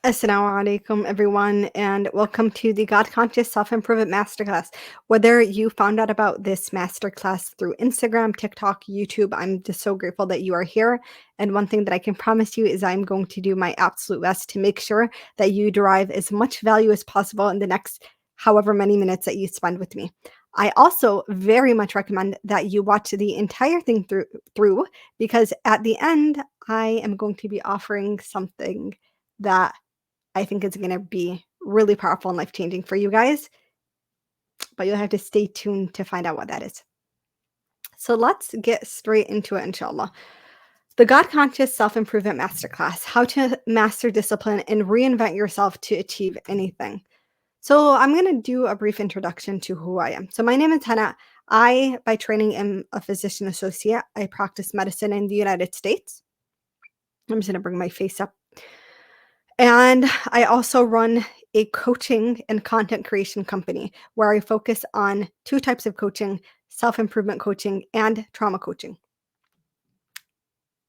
Assalamu alaikum, everyone, and welcome to the God Conscious Self Improvement Masterclass. Whether you found out about this masterclass through Instagram, TikTok, YouTube, I'm just so grateful that you are here. And one thing that I can promise you is I'm going to do my absolute best to make sure that you derive as much value as possible in the next however many minutes that you spend with me. I also very much recommend that you watch the entire thing through because at the end, I am going to be offering something that I think it's gonna be really powerful and life-changing for you guys, but you'll have to stay tuned to find out what that is. So let's get straight into it, inshallah. The God Conscious Self Improvement Masterclass: How to Master Discipline and Reinvent Yourself to Achieve Anything. So I'm going to do a brief introduction to who I am. So my name is Hannah. I, by training, am a physician associate. I practice medicine in the United States. I'm just going to bring my face up. And I also run a coaching and content creation company where I focus on two types of coaching: self improvement coaching and trauma coaching.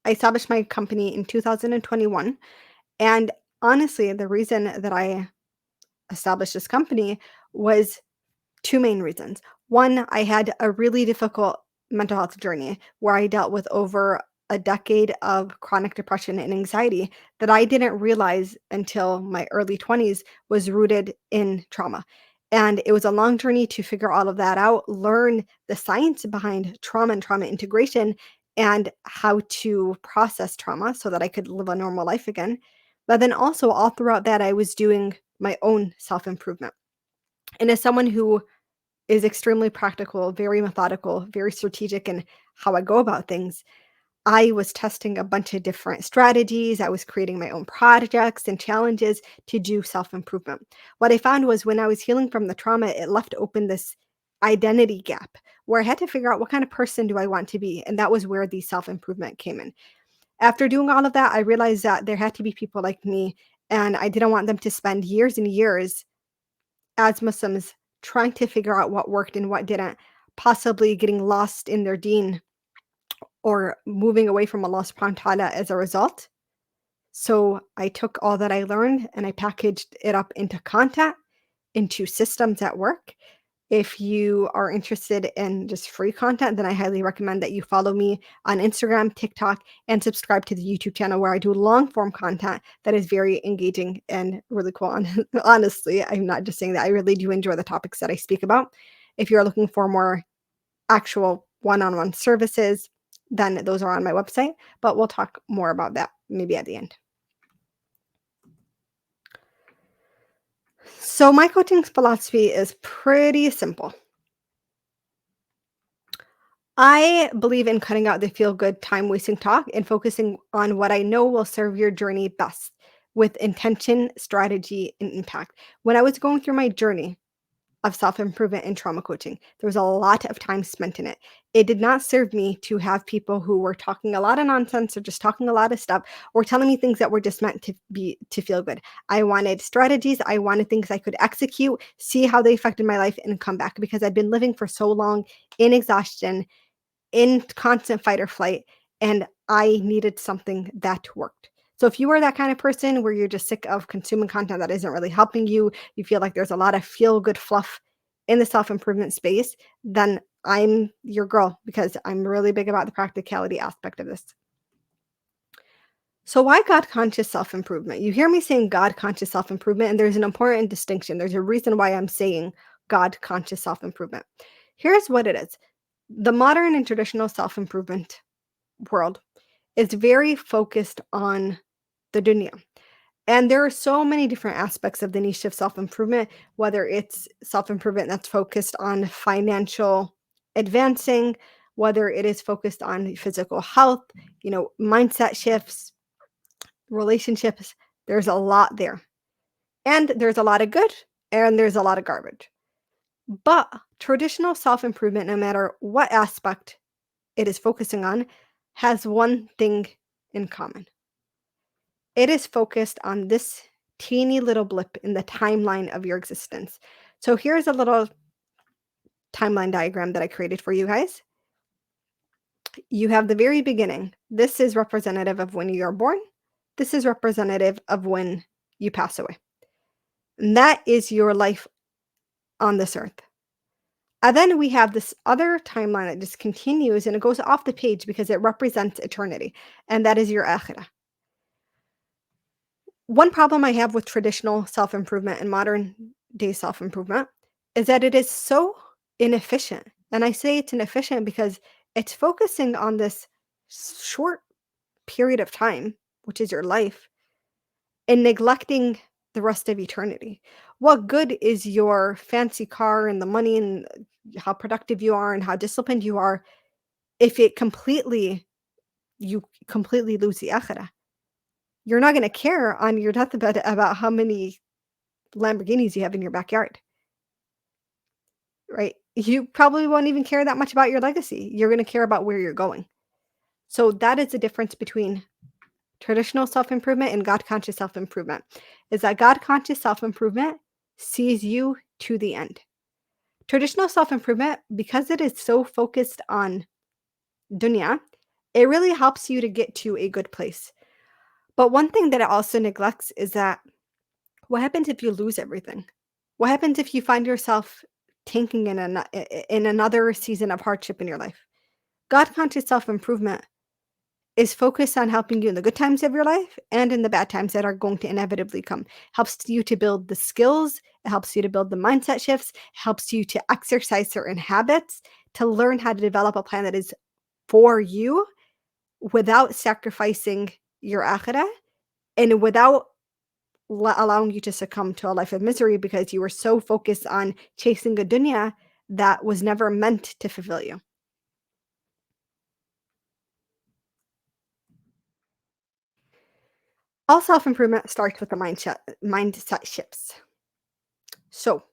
I established my company in 2021. And honestly, the reason that I established this company was two main reasons. One, I had a really difficult mental health journey where I dealt with over a decade of chronic depression and anxiety that I didn't realize until my early 20s was rooted in trauma. And it was a long journey to figure all of that out, learn the science behind trauma and trauma integration, and how to process trauma so that I could live a normal life again. But then also, all throughout that, I was doing my own self improvement. And as someone who is extremely practical, very methodical, very strategic in how I go about things, I was testing a bunch of different strategies. I was creating my own projects and challenges to do self improvement. What I found was when I was healing from the trauma, it left open this identity gap where I had to figure out what kind of person do I want to be. And that was where the self improvement came in. After doing all of that, I realized that there had to be people like me, and I didn't want them to spend years and years as Muslims trying to figure out what worked and what didn't, possibly getting lost in their deen or moving away from Allah subhanahu wa ta'ala as a result. So I took all that I learned and I packaged it up into content, into systems at work. If you are interested in just free content, then I highly recommend that you follow me on Instagram, TikTok, and subscribe to the YouTube channel where I do long form content that is very engaging and really cool. And honestly, I'm not just saying that. I really do enjoy the topics that I speak about. If you're looking for more actual one on one services, then those are on my website. But we'll talk more about that maybe at the end. So, my coaching philosophy is pretty simple. I believe in cutting out the feel good, time wasting talk and focusing on what I know will serve your journey best with intention, strategy, and impact. When I was going through my journey of self improvement and trauma coaching, there was a lot of time spent in it. It did not serve me to have people who were talking a lot of nonsense or just talking a lot of stuff or telling me things that were just meant to feel good. I wanted strategies. I wanted things I could execute, see how they affected my life, and come back because I'd been living for so long in exhaustion, in constant fight or flight, and I needed something that worked. So if you are that kind of person where you're just sick of consuming content that isn't really helping you, you feel like there's a lot of feel good fluff in the self improvement space, then I'm your girl because I'm really big about the practicality aspect of this. So, why God conscious self improvement? You hear me saying God conscious self improvement, and there's an important distinction. There's a reason why I'm saying God conscious self improvement. Here's what it is: the modern and traditional self improvement world is very focused on the dunya. And there are so many different aspects of the niche of self improvement, whether it's self improvement that's focused on financial advancing, whether it is focused on physical health, mindset shifts, relationships. There's a lot there. And there's a lot of good and there's a lot of garbage. But traditional self improvement, no matter what aspect it is focusing on, has one thing in common. It is focused on this teeny little blip in the timeline of your existence. So here's a little timeline diagram that I created for you guys. You have the very beginning. This is representative of when you're born. This is representative of when you pass away. And that is your life on this earth. And then we have this other timeline that just continues and it goes off the page because it represents eternity, and that is your akhirah. One problem I have with traditional self improvement and modern day self improvement is that it is so inefficient. And I say it's inefficient because it's focusing on this short period of time, which is your life, and neglecting the rest of eternity. What good is your fancy car and the money and how productive you are and how disciplined you are if you completely lose the akhirah? You're not going to care on your deathbed about how many Lamborghinis you have in your backyard, right? You probably won't even care that much about your legacy. You're going to care about where you're going. So that is the difference between traditional self-improvement and God-conscious self-improvement, is that God-conscious self-improvement sees you to the end. Traditional self-improvement, because it is so focused on dunya, it really helps you to get to a good place. But one thing that it also neglects is that what happens if you lose everything? What happens if you find yourself tanking in another season of hardship in your life? God-conscious self-improvement is focused on helping you in the good times of your life and in the bad times that are going to inevitably come. Helps you to build the skills, it helps you to build the mindset shifts, helps you to exercise certain habits, to learn how to develop a plan that is for you without sacrificing your akhirah and without allowing you to succumb to a life of misery because you were so focused on chasing a dunya that was never meant to fulfill you. All self-improvement starts with the mindset shifts. So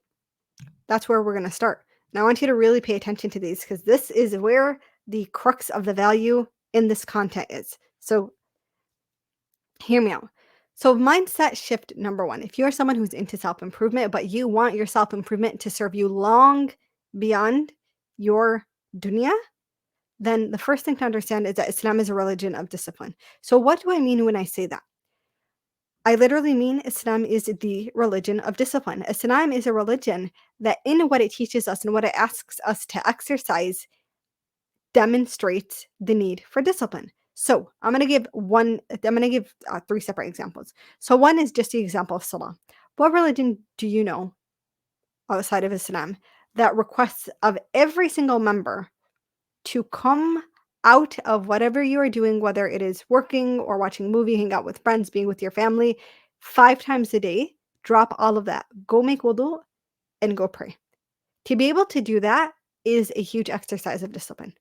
that's where we're going to start. Now I want you to really pay attention to these because this is where the crux of the value in this content is. So hear me out. So mindset shift number one, if you're someone who's into self-improvement, but you want your self-improvement to serve you long beyond your dunya, then the first thing to understand is that Islam is a religion of discipline. So what do I mean when I say that? I literally mean Islam is the religion of discipline. Islam is a religion that in what it teaches us and what it asks us to exercise demonstrates the need for discipline. So I'm going to give three separate examples. So one is just the example of Salah. What religion do you know outside of Islam that requests of every single member to come out of whatever you are doing, whether it is working or watching a movie, hang out with friends, being with your family, 5 times a day, drop all of that, go make wudu and go pray. To be able to do that is a huge exercise of discipline.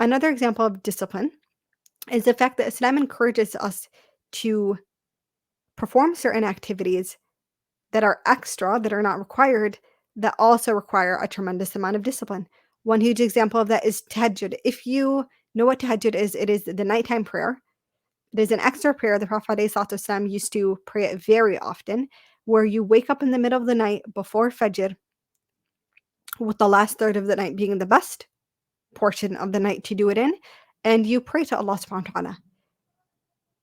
Another example of discipline is the fact that Islam encourages us to perform certain activities that are extra, that are not required, that also require a tremendous amount of discipline. One huge example of that is tahajjud. If you know what tahajjud is, it is the nighttime prayer. It is an extra prayer. The Prophet ﷺ used to pray it very often, where you wake up in the middle of the night before Fajr, with the last third of the night being the best portion of the night to do it in, and you pray to Allah subhanahu wa ta'ala.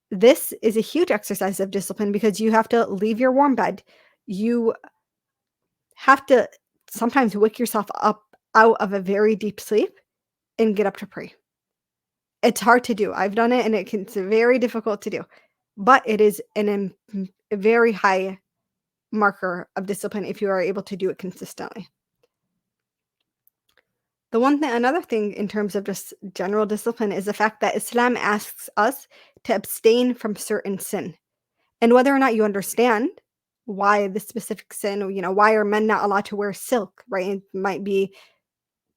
This is a huge exercise of discipline because you have to leave your warm bed. You have to sometimes wake yourself up out of a very deep sleep and get up to pray. It's hard to do. I've done it and it's very difficult to do, but it is a very high marker of discipline if you are able to do it consistently. Another thing in terms of just general discipline is the fact that Islam asks us to abstain from certain sin. And whether or not you understand why the specific sin, why are men not allowed to wear silk, right? It might be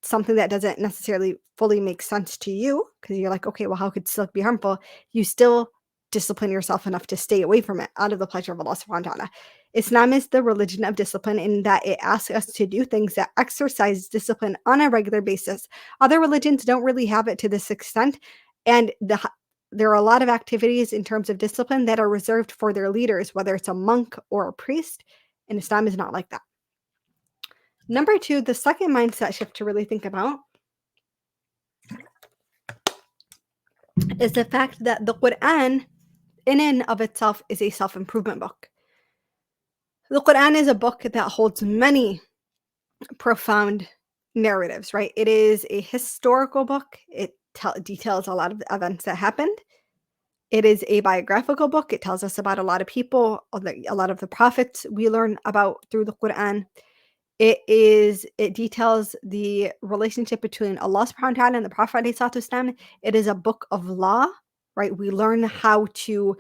something that doesn't necessarily fully make sense to you because you're like, okay, well, how could silk be harmful? You still discipline yourself enough to stay away from it out of the pleasure of Allah subhanahu wa ta'ala. Islam is the religion of discipline in that it asks us to do things that exercise discipline on a regular basis. Other religions don't really have it to this extent. And there are a lot of activities in terms of discipline that are reserved for their leaders, whether it's a monk or a priest. And Islam is not like that. Number two, the second mindset shift to really think about is the fact that the Quran in and of itself is a self-improvement book. The Quran is a book that holds many profound narratives, right? It is a historical book. It details a lot of the events that happened. It is a biographical book. It tells us about a lot of people, a lot of the prophets we learn about through the Quran. It details the relationship between Allah subhanahu wa ta'ala and the Prophet alayhi salatu wasalam. It is a book of law, right? We learn how to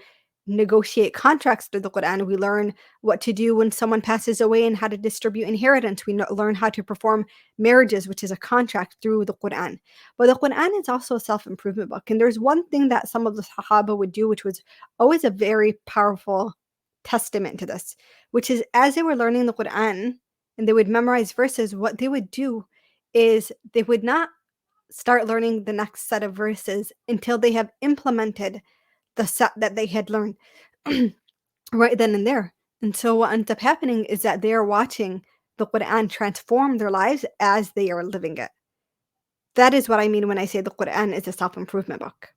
negotiate contracts through the Quran. We learn what to do when someone passes away and how to distribute inheritance. We learn how to perform marriages, which is a contract, through the Quran. But the Quran is also a self-improvement book. And there's one thing that some of the Sahaba would do, which was always a very powerful testament to this, which is as they were learning the Quran, and they would memorize verses, what they would do is they would not start learning the next set of verses until they have implemented the set that they had learned right then and there. And so what ends up happening is that they are watching the Quran transform their lives as they are living it. That is what I mean when I say the Quran is a self-improvement book.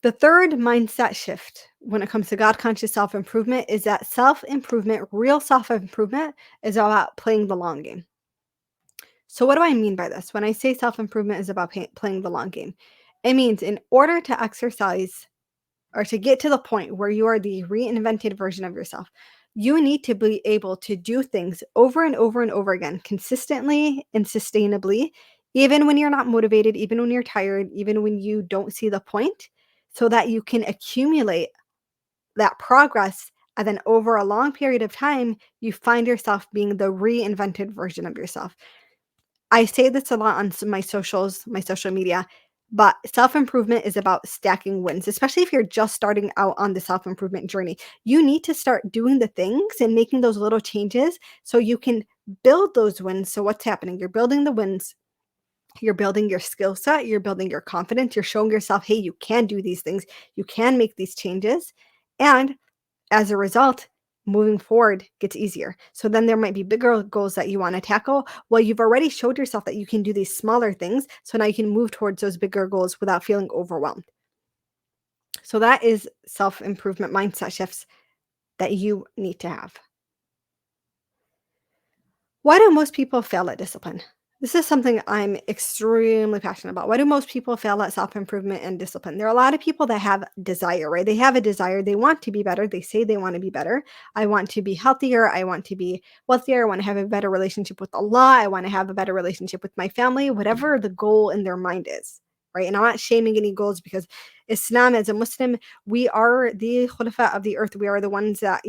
The third mindset shift when it comes to God conscious self improvement is that self improvement, real self improvement, is about playing the long game. So, what do I mean by this? When I say self improvement is about playing the long game, it means in order to exercise or to get to the point where you are the reinvented version of yourself, you need to be able to do things over and over and over again, consistently and sustainably, even when you're not motivated, even when you're tired, even when you don't see the point, so that you can accumulate that progress. And then over a long period of time, you find yourself being the reinvented version of yourself. I say this a lot on my socials, my social media, but self-improvement is about stacking wins, especially if you're just starting out on the self-improvement journey. You need to start doing the things and making those little changes so you can build those wins. So what's happening? You're building the wins. You're building your skill set, you're building your confidence, you're showing yourself, hey, you can do these things, you can make these changes. And as a result, moving forward gets easier. So then there might be bigger goals that you want to tackle. Well, you've already showed yourself that you can do these smaller things. So now you can move towards those bigger goals without feeling overwhelmed. So that is self improvement mindset shifts that you need to have. Why do most people fail at discipline? This is something I'm extremely passionate about. Why do most people fail at self improvement and discipline? There are a lot of people that have desire, right? They have a desire. They want to be better. They say they want to be better. I want to be healthier. I want to be wealthier. I want to have a better relationship with Allah. I want to have a better relationship with my family, whatever the goal in their mind is, right? And I'm not shaming any goals because Islam, as a Muslim, we are the khulafa of the earth. We are the ones that,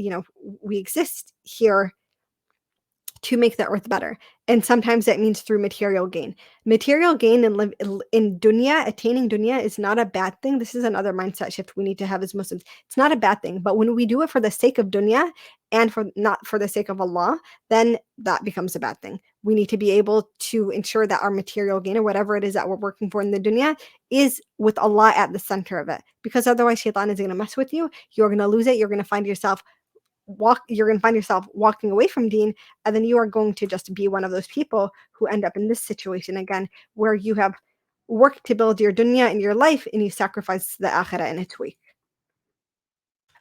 we exist here to make the earth better. And sometimes that means through material gain. Material gain and live in dunya, attaining dunya is not a bad thing. This is another mindset shift we need to have as Muslims. It's not a bad thing, but when we do it for the sake of dunya and for not for the sake of Allah, then that becomes a bad thing. We need to be able to ensure that our material gain or whatever it is that we're working for in the dunya is with Allah at the center of it. Because otherwise shaitan is going to mess with you. You're going to lose it. You're going to find yourself walking away from deen, and then you are going to just be one of those people who end up in this situation again, where you have worked to build your dunya in your life and you sacrifice the akhirah in its week.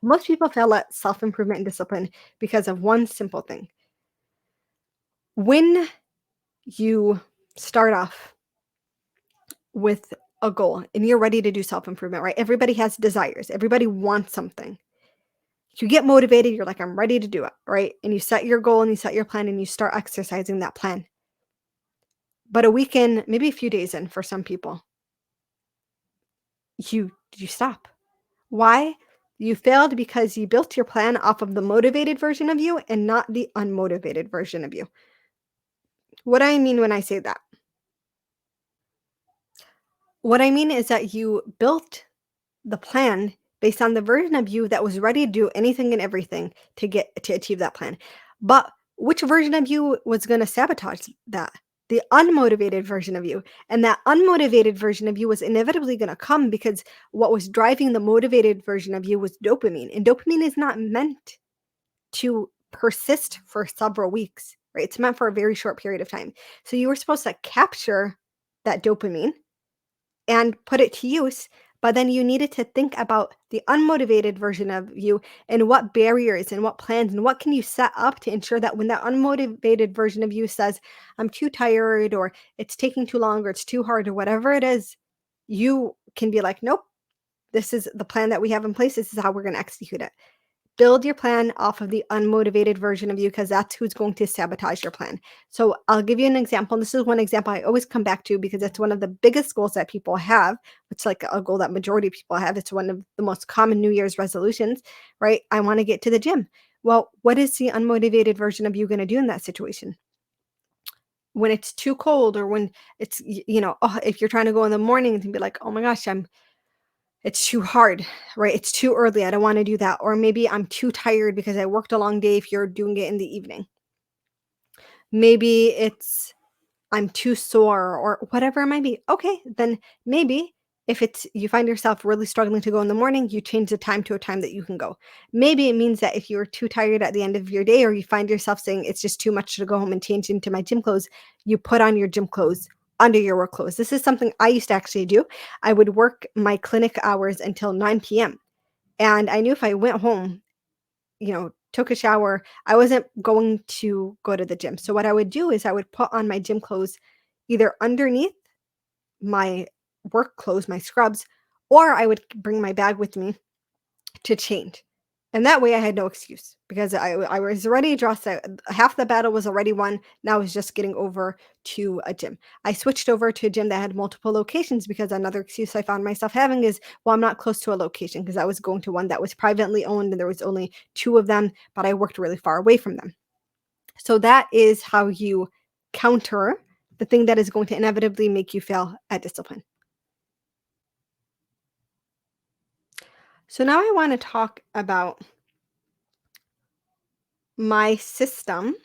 Most people fail at self-improvement and discipline because of one simple thing. When you start off with a goal and you're ready to do self-improvement, right? Everybody has desires. Everybody wants something. You get motivated, you're like, I'm ready to do it, right? And you set your goal and you set your plan and you start exercising that plan. But a weekend, maybe a few days in for some people, you stop. Why? You failed because you built your plan off of the motivated version of you and not the unmotivated version of you. What do I mean when I say that? What I mean is that you built the plan based on the version of you that was ready to do anything and everything to achieve that plan. But which version of you was going to sabotage that? The unmotivated version of you. And that unmotivated version of you was inevitably going to come because what was driving the motivated version of you was dopamine. And dopamine is not meant to persist for several weeks, right? It's meant for a very short period of time. So you were supposed to capture that dopamine and put it to use But then you needed to think about the unmotivated version of you and what barriers and what plans and what can you set up to ensure that when that unmotivated version of you says, I'm too tired or it's taking too long or it's too hard or whatever it is, you can be like, nope, this is the plan that we have in place. This is how we're going to execute it. Build your plan off of the unmotivated version of you because that's who's going to sabotage your plan. So I'll give you an example. And this is one example I always come back to because it's one of the biggest goals that people have. It's like a goal that majority of people have. It's one of the most common New Year's resolutions, right? I want to get to the gym. Well, what is the unmotivated version of you going to do in that situation? When it's too cold or when it's, oh, if you're trying to go in the morning and be like, oh my gosh, it's too hard, right? It's too early. I don't wanna do that. Or maybe I'm too tired because I worked a long day if you're doing it in the evening. Maybe it's I'm too sore or whatever it might be. Okay, then maybe if it's you find yourself really struggling to go in the morning, you change the time to a time that you can go. Maybe it means that if you're too tired at the end of your day or you find yourself saying it's just too much to go home and change into my gym clothes, you put on your gym clothes under your work clothes. This is something I used to actually do. I would work my clinic hours until 9 p.m. And I knew if I went home, took a shower, I wasn't going to go to the gym. So what I would do is I would put on my gym clothes either underneath my work clothes, my scrubs, or I would bring my bag with me to change. And that way I had no excuse because I was already dressed. Half the battle was already won. Now I was just getting over to a gym. I switched over to a gym that had multiple locations because another excuse I found myself having is, well, I'm not close to a location because I was going to one that was privately owned and there was only two of them, but I worked really far away from them. So that is how you counter the thing that is going to inevitably make you fail at discipline. So now I want to talk about my system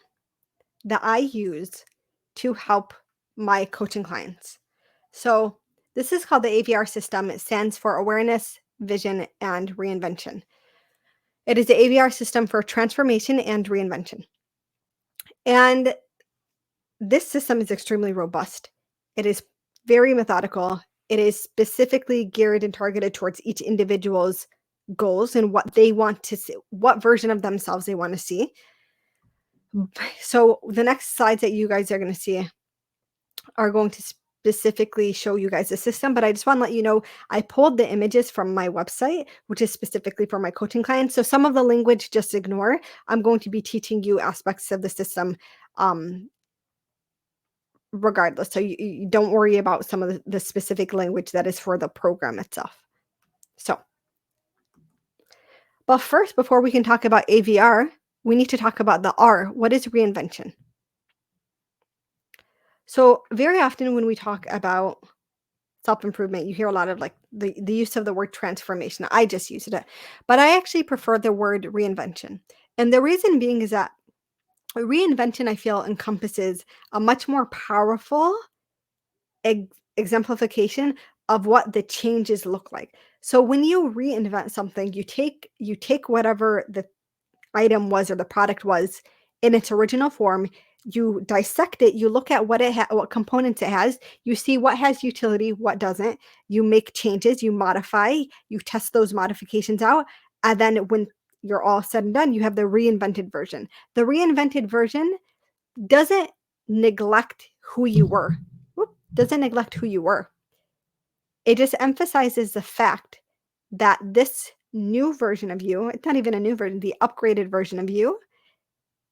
that I use to help my coaching clients. So this is called the AVR system. It stands for Awareness, Vision, and Reinvention. It is the AVR system for transformation and reinvention. And this system is extremely robust. It is very methodical. It is specifically geared and targeted towards each individual's goals and what they want to see, what version of themselves they want to see. So the next slides that you guys are going to see are going to specifically show you guys the system, but I just want to let you know I pulled the images from my website, which is specifically for my coaching clients. So some of the language just ignore. I'm going to be teaching you aspects of the system um, regardless. So you don't worry about some of the specific language that is for the program itself. So, but first, before we can talk about AVR, we need to talk about the R. What is reinvention? So very often when we talk about self-improvement, you hear a lot of like the use of the word transformation. I just used it, but I actually prefer the word reinvention. And the reason being is that reinvention, I feel, encompasses a much more powerful exemplification of what the changes look like. So when you reinvent something, you take whatever the item was or the product was in its original form, you dissect it, you look at what components it has, you see what has utility, what doesn't, you make changes, you modify, you test those modifications out, and then when you're all said and done, you have the reinvented version. The reinvented version doesn't neglect who you were. Doesn't neglect who you were. It just emphasizes the fact that this new version of you, it's not even a new version, the upgraded version of you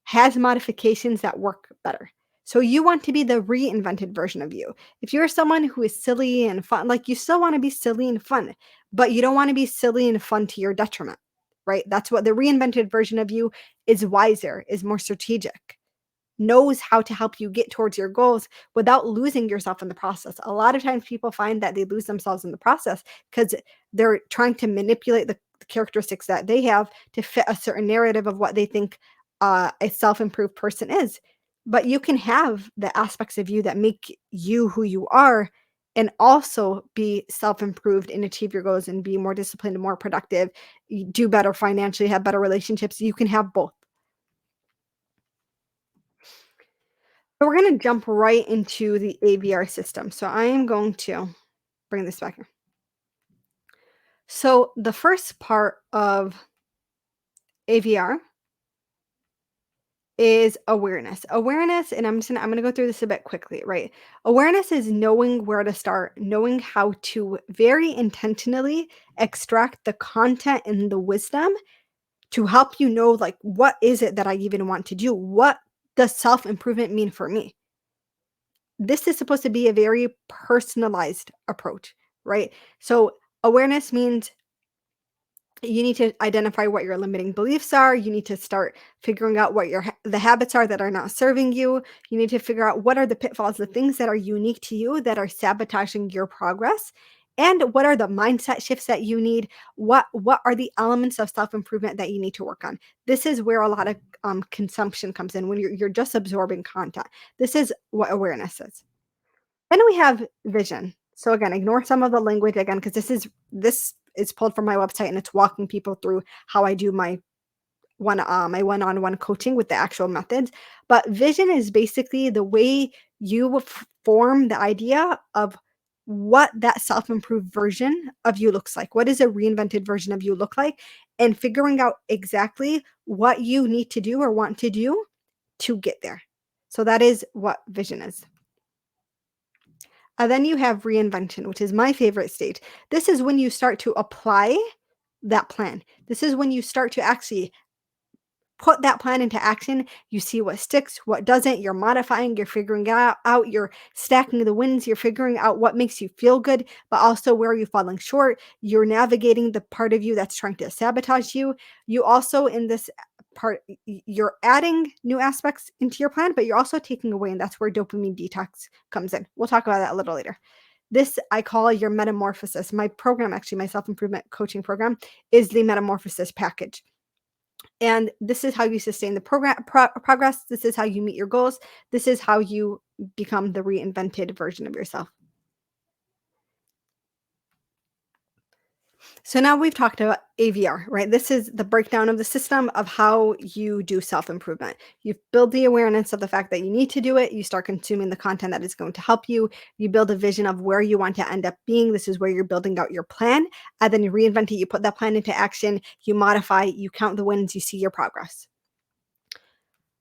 has modifications that work better. So you want to be the reinvented version of you. If you're someone who is silly and fun, like you still want to be silly and fun, but you don't want to be silly and fun to your detriment, right? That's what the reinvented version of you is wiser, is more strategic, knows how to help you get towards your goals without losing yourself in the process. A lot of times people find that they lose themselves in the process because they're trying to manipulate the characteristics that they have to fit a certain narrative of what they think a self-improved person is. But you can have the aspects of you that make you who you are and also be self-improved and achieve your goals and be more disciplined and more productive, do better financially, have better relationships. You can have both. So we're going to jump right into the AVR system. So I am going to bring this back here. So the first part of AVR is awareness. Awareness, and I'm gonna go through this a bit quickly, right? Awareness is knowing where to start, knowing how to very intentionally extract the content and the wisdom to help you know, like, what is it that I even want to do? What does self-improvement mean for me? This is supposed to be a very personalized approach, right? So awareness means you need to identify what your limiting beliefs are. You need to start figuring out what the habits are that are not serving you. You need to figure out what are the pitfalls, the things that are unique to you that are sabotaging your progress, and what are the mindset shifts that you need. What are the elements of self improvement that you need to work on? This is where a lot of consumption comes in when you're just absorbing content. This is what awareness is. Then we have vision. So again, ignore some of the language again because this is pulled from my website and it's walking people through how I do my one-on-one coaching with the actual methods. But vision is basically the way you form the idea of what that self-improved version of you looks like. What does a reinvented version of you look like? And figuring out exactly what you need to do or want to do to get there. So that is what vision is. Then you have reinvention, which is my favorite stage. This is when you start to apply that plan. This is when you start to actually put that plan into action. You see what sticks, what doesn't. You're modifying, you're figuring out, you're stacking the wins, you're figuring out what makes you feel good, but also where you're falling short. You're navigating the part of you that's trying to sabotage you. You also, in this part, you're adding new aspects into your plan, but you're also taking away, and that's where dopamine detox comes in. We'll talk about that a little later. This I call your metamorphosis. My program, actually, my self improvement coaching program, is the metamorphosis package. And this is how you sustain the progress. This is how you meet your goals. This is how you become the reinvented version of yourself. So now we've talked about AVR, right? This is the breakdown of the system of how you do self improvement. You build the awareness of the fact that you need to do it. You start consuming the content that is going to help you. You build a vision of where you want to end up being. This is where you're building out your plan. And then you reinvent it. You put that plan into action. You modify. You count the wins. You see your progress.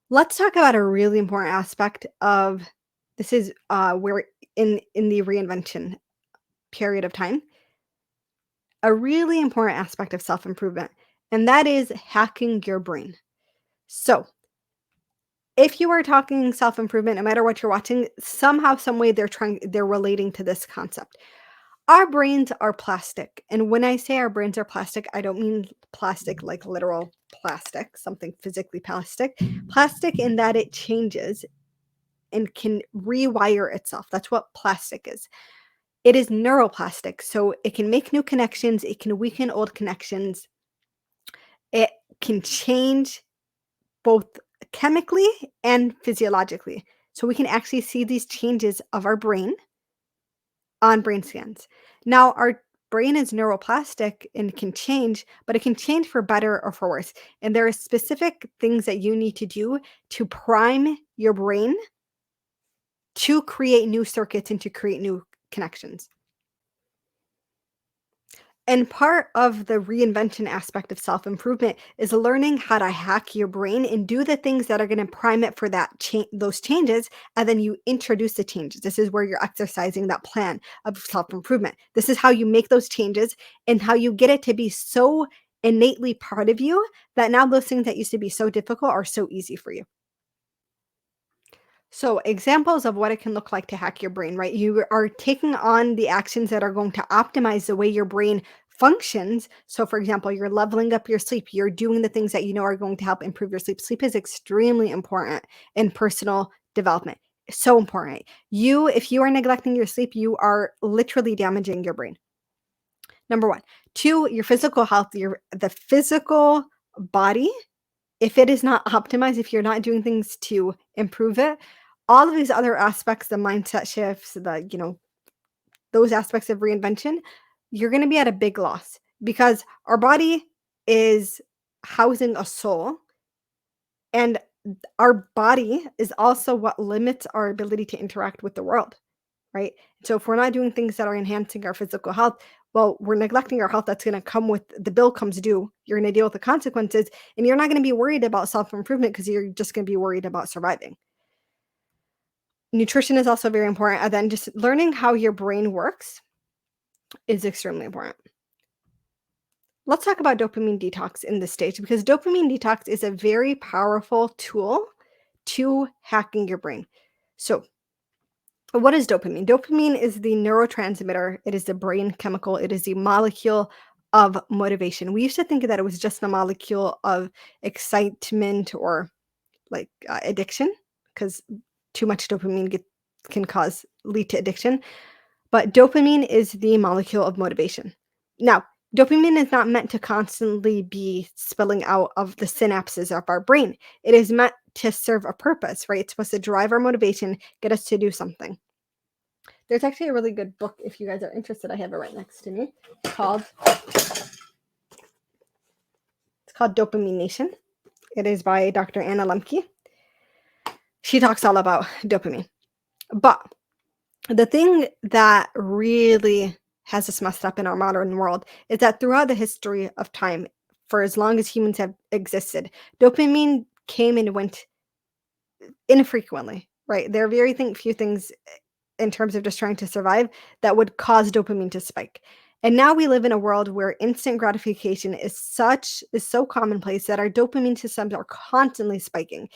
Let's talk about a really important aspect of this is where in the reinvention period of time, a really important aspect of self-improvement, and that is hacking your brain. So, if you are talking self-improvement, no matter what you're watching, somehow, some way they're relating to this concept. Our brains are plastic. And when I say our brains are plastic, I don't mean plastic like literal plastic, something physically plastic. Plastic in that it changes and can rewire itself. That's what plastic is. It is neuroplastic, so it can make new connections, it can weaken old connections. It can change both chemically and physiologically. So we can actually see these changes of our brain on brain scans. Now, our brain is neuroplastic and can change, but it can change for better or for worse. And there are specific things that you need to do to prime your brain to create new circuits and to create new connections. And part of the reinvention aspect of self improvement is learning how to hack your brain and do the things that are going to prime it for those changes. And then you introduce the changes. This is where you're exercising that plan of self improvement. This is how you make those changes and how you get it to be so innately part of you that now those things that used to be so difficult are so easy for you. So, examples of what it can look like to hack your brain, right? You are taking on the actions that are going to optimize the way your brain functions. So, for example, you're leveling up your sleep, you're doing the things that you know are going to help improve your sleep. Sleep is extremely important in personal development. So important. If you are neglecting your sleep, you are literally damaging your brain. Number one. Two, your physical health, the physical body, if it is not optimized, if you're not doing things to improve it, all of these other aspects, the mindset shifts, those aspects of reinvention, you're going to be at a big loss because our body is housing a soul, and our body is also what limits our ability to interact with the world, right? So if we're not doing things that are enhancing our physical health, Well, we're neglecting our health. That's going to come with the bill comes due. You're going to deal with the consequences, and you're not going to be worried about self improvement because you're just going to be worried about surviving. Nutrition is also very important. And then just learning how your brain works is extremely important. Let's talk about dopamine detox in this stage because dopamine detox is a very powerful tool to hacking your brain. So, what is dopamine? Dopamine is the neurotransmitter, it is the brain chemical, it is the molecule of motivation. We used to think that it was just the molecule of excitement or like addiction because too much dopamine can cause lead to addiction. But dopamine is the molecule of motivation. Now, dopamine is not meant to constantly be spilling out of the synapses of our brain. It is meant to serve a purpose, right? It's supposed to drive our motivation, get us to do something. There's actually a really good book if you guys are interested. I have it right next to me. It's called Dopamine Nation. It is by Dr. Anna Lemke. She talks all about dopamine. But the thing that really has us messed up in our modern world is that throughout the history of time, for as long as humans have existed, dopamine came and went infrequently, right? There are very few things in terms of just trying to survive that would cause dopamine to spike. And now we live in a world where instant gratification is so commonplace that our dopamine systems are constantly spiking.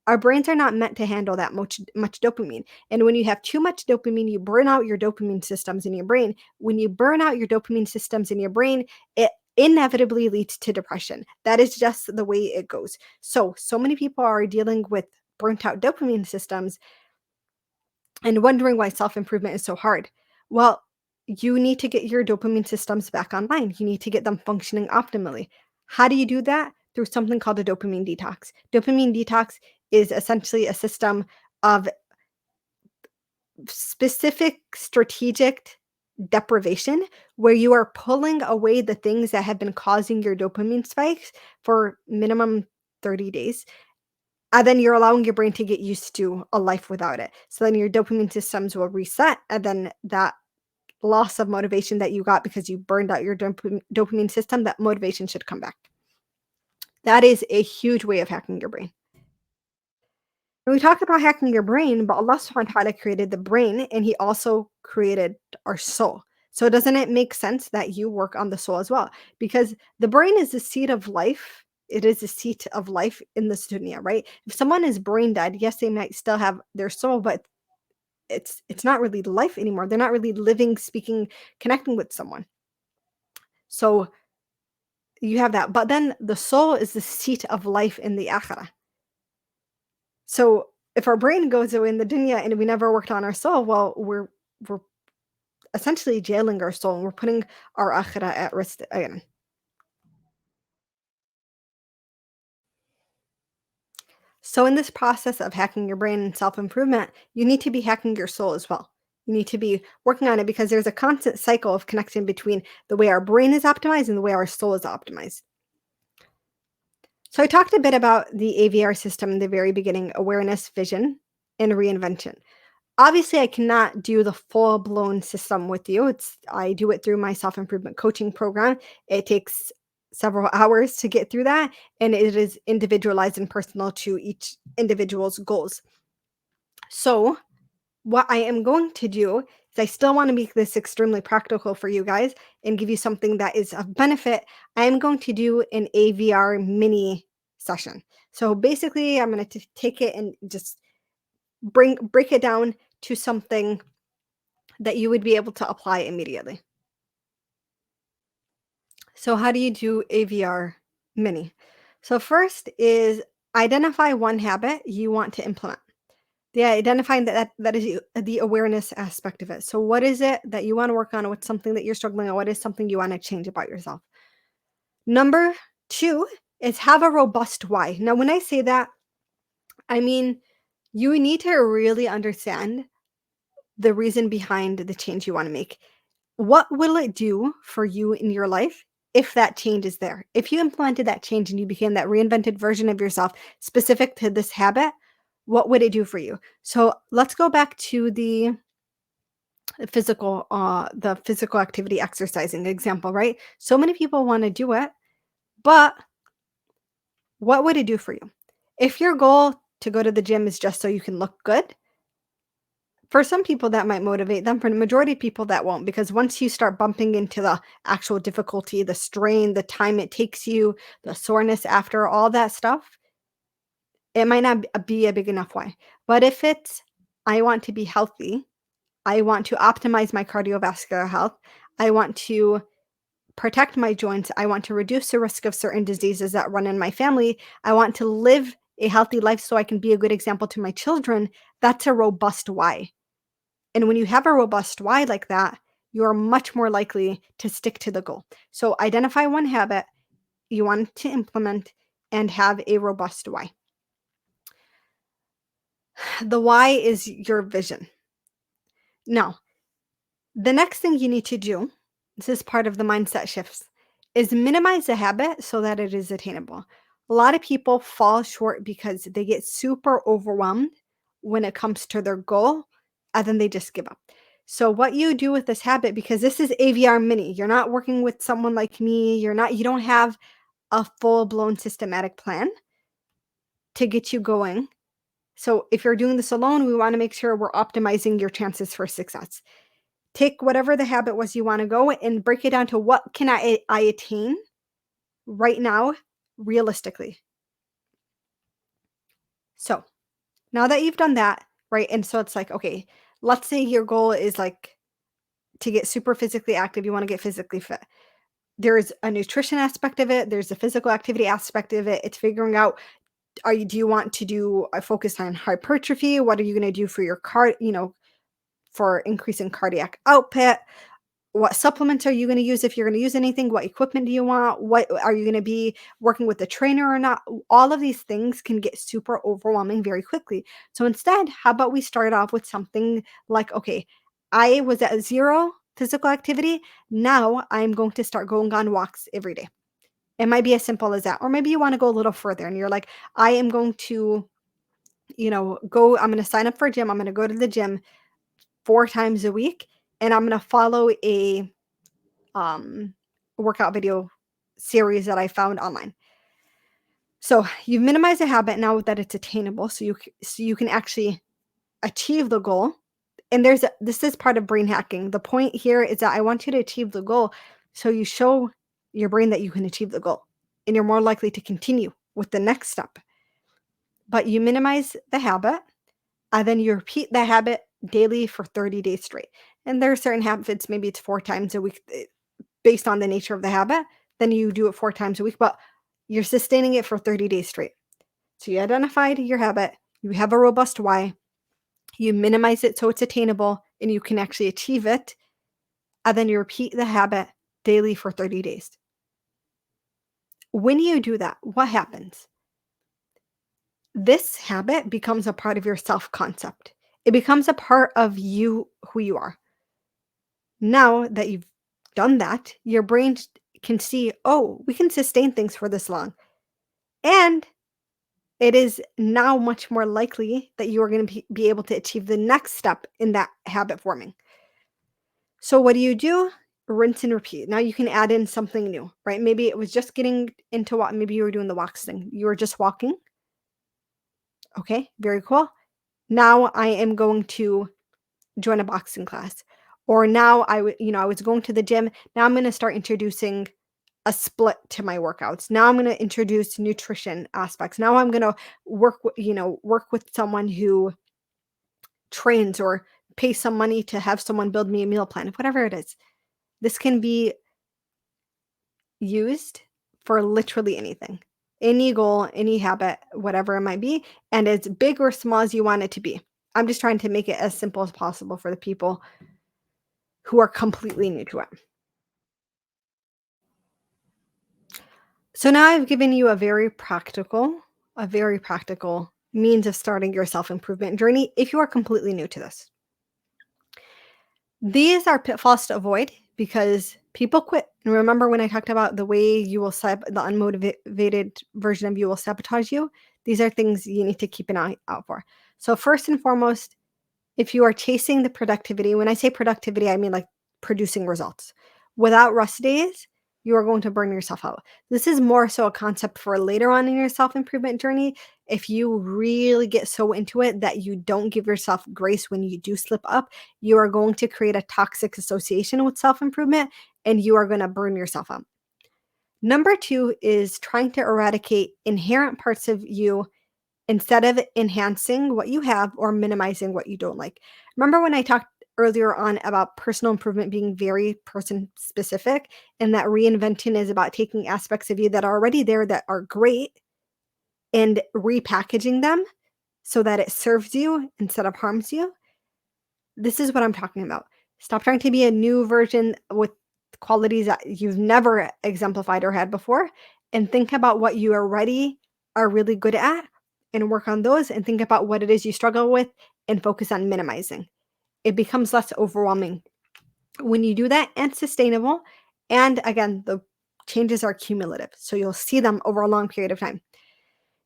Our brains are not meant to handle that much dopamine. And when you have too much dopamine, you burn out your dopamine systems in your brain. When you burn out your dopamine systems in your brain, it inevitably leads to depression. That is just the way it goes. So many people are dealing with burnt out dopamine systems and wondering why self improvement is so hard. Well, you need to get your dopamine systems back online. You need to get them functioning optimally. How do you do that? Through something called a dopamine detox. Dopamine detox is essentially a system of specific strategic deprivation where you are pulling away the things that have been causing your dopamine spikes for minimum 30 days. And then you're allowing your brain to get used to a life without it. So then your dopamine systems will reset. And then that loss of motivation that you got because you burned out your dopamine system, that motivation should come back. That is a huge way of hacking your brain. And we talked about hacking your brain, but Allah subhanahu wa ta'ala created the brain and He also created our soul. So doesn't it make sense that you work on the soul as well? Because the brain is the seat of life. It is the seat of life in this dunya, right? If someone is brain dead, yes, they might still have their soul, but it's not really life anymore. They're not really living, speaking, connecting with someone. So you have that. But then the soul is the seat of life in the akhirah. So if our brain goes away in the dunya and we never worked on our soul, well, we're essentially jailing our soul and we're putting our akhirah at risk again. So in this process of hacking your brain and self-improvement, you need to be hacking your soul as well. You need to be working on it because there's a constant cycle of connection between the way our brain is optimized and the way our soul is optimized. So I talked a bit about the AVR system in the very beginning, awareness, vision, and reinvention. Obviously, I cannot do the full-blown system with you. I do it through my self-improvement coaching program. It takes several hours to get through that, and it is individualized and personal to each individual's goals. So, what I am going to do is I still want to make this extremely practical for you guys and give you something that is of benefit. I am going to do an AVR mini session. So basically, I'm going to take it and just break it down to something that you would be able to apply immediately. So how do you do AVR mini? So first is identify one habit you want to implement. Yeah, identifying that is the awareness aspect of it. So what is it that you want to work on? What's something that you're struggling on? What is something you want to change about yourself? Number two is have a robust why. Now, when I say that, I mean you need to really understand the reason behind the change you want to make. What will it do for you in your life if that change is there? If you implemented that change and you became that reinvented version of yourself specific to this habit, what would it do for you? So let's go back to the the physical activity exercising example, right? So many people want to do it, but what would it do for you? If your goal to go to the gym is just so you can look good, for some people that might motivate them. For the majority of people, that won't, because once you start bumping into the actual difficulty, the strain, the time it takes you, the soreness after, all that stuff, it might not be a big enough why. But if it's, I want to be healthy, I want to optimize my cardiovascular health, I want to protect my joints, I want to reduce the risk of certain diseases that run in my family, I want to live a healthy life so I can be a good example to my children, that's a robust why. And when you have a robust why like that, you're much more likely to stick to the goal. So identify one habit you want to implement and have a robust why. The why is your vision. Now, the next thing you need to do, this is part of the mindset shifts, is minimize the habit so that it is attainable. A lot of people fall short because they get super overwhelmed when it comes to their goal and then they just give up. So what you do with this habit, because this is AVR mini, you're not working with someone like me, you don't have a full-blown systematic plan to get you going. So if you're doing this alone, we want to make sure we're optimizing your chances for success. Take whatever the habit was you wanna go and break it down to what can I attain right now realistically. So, now that you've done that, right, and so it's like, okay, let's say your goal is, like, to get super physically active, you wanna get physically fit. There's a nutrition aspect of it, there's a physical activity aspect of it, it's figuring out, do you want to do a focus on hypertrophy? What are you gonna do for your for increasing cardiac output? What supplements are you gonna use if you're gonna use anything? What equipment do you want? What are you gonna be working with the trainer or not? All of these things can get super overwhelming very quickly. So instead, how about we start off with something like, okay, I was at 0 physical activity. Now I'm going to start going on walks every day. It might be as simple as that. Or maybe you wanna go a little further and you're like, I am going to, I'm gonna sign up for a gym. I'm gonna go to the gym 4 times a week, and I'm gonna follow a um, workout video series that I found online. So you've minimized the habit now that it's attainable, so you can actually achieve the goal. And this is part of brain hacking. The point here is that I want you to achieve the goal, so you show your brain that you can achieve the goal, and you're more likely to continue with the next step. But you minimize the habit, and then you repeat the habit daily for 30 days straight. And there are certain habits, maybe it's 4 times a week, based on the nature of the habit, then you do it 4 times a week, but you're sustaining it for 30 days straight. So you identified your habit, you have a robust why, you minimize it so it's attainable and you can actually achieve it, and then you repeat the habit daily for 30 days. When you do that, what happens? This habit becomes a part of your self concept. It becomes a part of you, who you are. Now that you've done that, your brain can see, oh, we can sustain things for this long. And it is now much more likely that you are going to be able to achieve the next step in that habit forming. So, what do you do? Rinse and repeat. Now you can add in something new, right? Maybe it was just getting into what, maybe you were doing the walks thing. You were just walking. Okay, very cool. Now I am going to join a boxing class. Or now I was going to the gym. Now I'm going to start introducing a split to my workouts. Now I'm going to introduce nutrition aspects. Now I'm going to work with someone who trains or pay some money to have someone build me a meal plan, whatever it is. This can be used for literally anything. Any goal, any habit, whatever it might be, and as big or small as you want it to be. I'm just trying to make it as simple as possible for the people who are completely new to it. So now I've given you a very practical means of starting your self-improvement journey if you are completely new to this. These are pitfalls to avoid because people quit. And remember when I talked about the way the unmotivated version of you will sabotage you? These are things you need to keep an eye out for. So first and foremost, If you are chasing the productivity, when I say productivity, I mean like producing results. Without rest days, you are going to burn yourself out. This is more so a concept for later on in your self improvement journey. If you really get so into it that you don't give yourself grace when you do slip up, you are going to create a toxic association with self improvement and you are going to burn yourself out. Number two is trying to eradicate inherent parts of you instead of enhancing what you have or minimizing what you don't like. Remember when I talked earlier on about personal improvement being very person specific and that reinventing is about taking aspects of you that are already there that are great and repackaging them so that it serves you instead of harms you? This is what I'm talking about. Stop trying to be a new version with qualities that you've never exemplified or had before, and think about what you already are really good at and work on those, and think about what it is you struggle with and focus on minimizing. It becomes less overwhelming when you do that and sustainable. And again, the changes are cumulative. So you'll see them over a long period of time.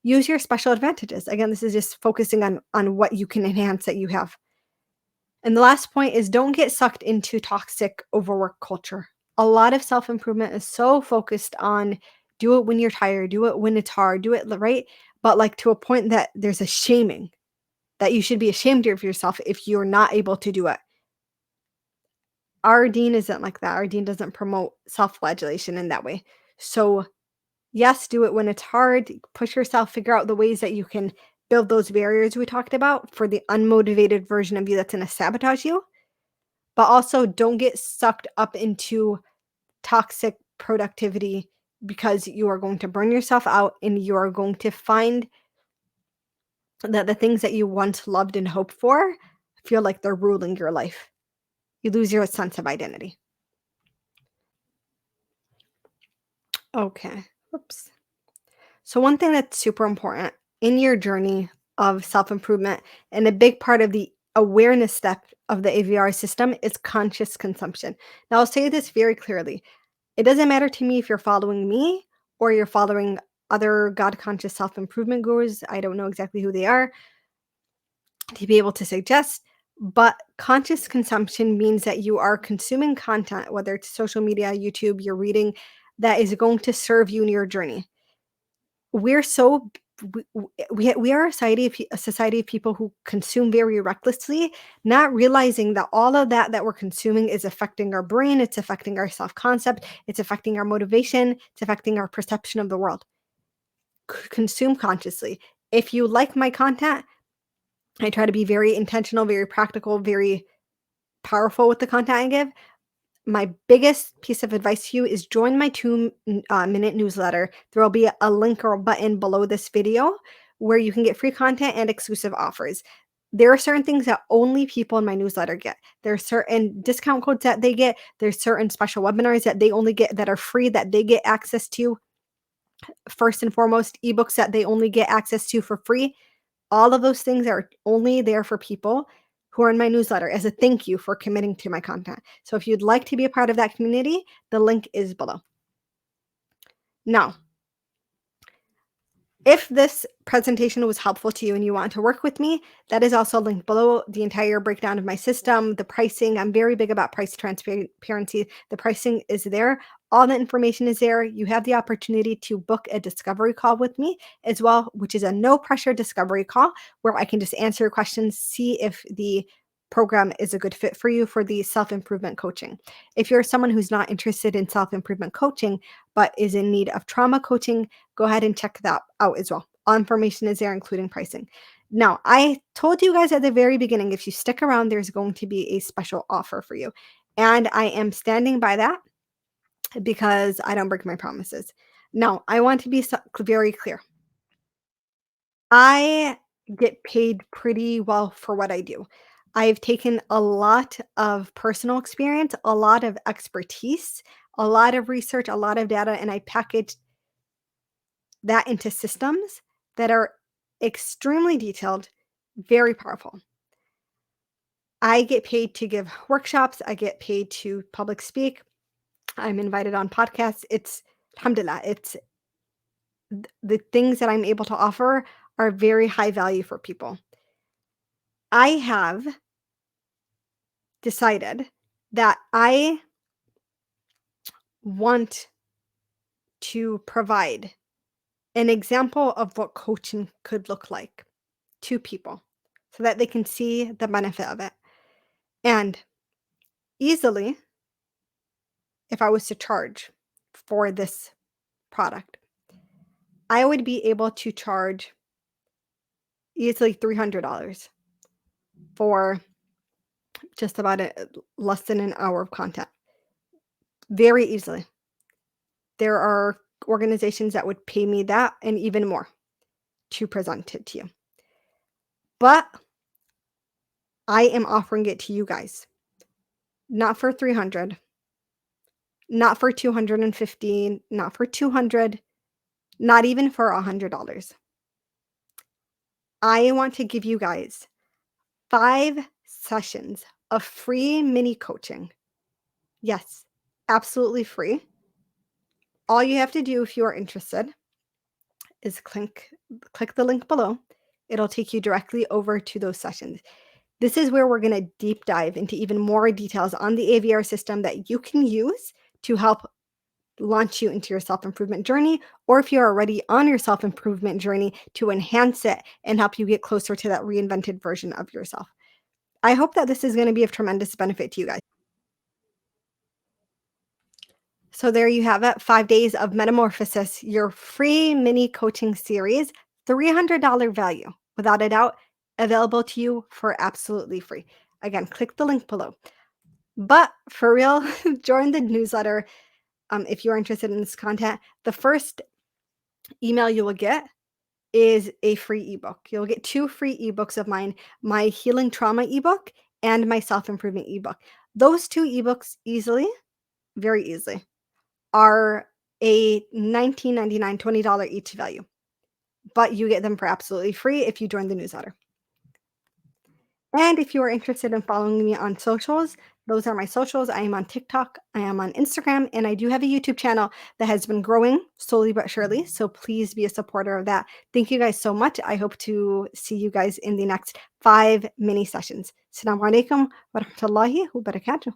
Use your special advantages. Again, this is just focusing on what you can enhance that you have. And the last point is don't get sucked into toxic overwork culture. A lot of self improvement is so focused on do it when you're tired, do it when it's hard, do it right. But like to a point that there's a shaming that you should be ashamed of yourself if you're not able to do it. Our Dean isn't like that. Our Dean doesn't promote self flagellation in that way. So yes, do it when it's hard. Push yourself, figure out the ways that you can build those barriers we talked about for the unmotivated version of you that's going to sabotage you. But also don't get sucked up into toxic productivity because you are going to burn yourself out and you are going to find that the things that you once loved and hoped for feel like they're ruling your life. You lose your sense of identity. Okay. Oops. So, one thing that's super important in your journey of self improvement and a big part of the awareness step of the AVR system is conscious consumption. Now, I'll say this very clearly. It doesn't matter to me if you're following me or you're following other God conscious self improvement gurus. I don't know exactly who they are to be able to suggest, but conscious consumption means that you are consuming content, whether it's social media, YouTube, you're reading, that is going to serve you in your journey. We're so we are a society of people who consume very recklessly, not realizing that all of that we're consuming is affecting our brain, it's affecting our self-concept, it's affecting our motivation, it's affecting our perception of the world. Consume consciously. If you like my content, I try to be very intentional, very practical, very powerful with the content I give. My biggest piece of advice to you is join my 2 minute newsletter. There will be a link or a button below this video where you can get free content and exclusive offers. There are certain things that only people in my newsletter get. There are certain discount codes that they get. There's certain special webinars that they only get that are free that they get access to. First and foremost, ebooks that they only get access to for free. All of those things are only there for people who are in my newsletter as a thank you for committing to my content. So if you'd like to be a part of that community, the link is below. Now, if this presentation was helpful to you and you want to work with me, that is also linked below. The entire breakdown of my system, the pricing. I'm very big about price transparency. The pricing is there. All the information is there. You have the opportunity to book a discovery call with me as well, which is a no pressure discovery call where I can just answer your questions, see if the program is a good fit for you for the self-improvement coaching. If you're someone who's not interested in self-improvement coaching, but is in need of trauma coaching, go ahead and check that out as well. All information is there, including pricing. Now, I told you guys at the very beginning, if you stick around, there's going to be a special offer for you. And I am standing by that because I don't break my promises. Now, I want to be very clear. I get paid pretty well for what I do. I've taken a lot of personal experience, a lot of expertise, a lot of research, a lot of data, and I package that into systems that are extremely detailed, very powerful. I get paid to give workshops, I get paid to public speak. I'm invited on podcasts. It's alhamdulillah, it's the things that I'm able to offer are very high value for people. I have decided that I want to provide an example of what coaching could look like to people so that they can see the benefit of it. And easily, if I was to charge for this product, I would be able to charge easily $300 for just about less than an hour of content. Very easily. There are organizations that would pay me that and even more to present it to you. But I am offering it to you guys, not for 300, not for 215, not for 200, not even for $100. I want to give you guys 5 sessions of free mini coaching. Yes, absolutely free. All you have to do if you are interested is click the link below. It'll take you directly over to those sessions. This is where we're going to deep dive into even more details on the AVR system that you can use to help launch you into your self-improvement journey, or if you're already on your self-improvement journey, to enhance it and help you get closer to that reinvented version of yourself. I hope that this is going to be of tremendous benefit to you guys. So there you have it, 5 days of Metamorphosis, your free mini coaching series, $300 value, without a doubt, available to you for absolutely free. Again, click the link below. But for real, join the newsletter if you're interested in this content. The first email you will get is a free ebook. You'll get 2 free ebooks of mine, my healing trauma ebook and my self-improvement ebook. Those 2 ebooks easily, very easily, are a $19.99, $20 each value, but you get them for absolutely free if you join the newsletter. And if you are interested in following me on socials, those are my socials. I am on TikTok, I am on Instagram, and I do have a YouTube channel that has been growing slowly but surely. So please be a supporter of that. Thank you guys so much. I hope to see you guys in the next 5 mini sessions. Assalamu alaikum wa rahmatullahi wa barakatuh.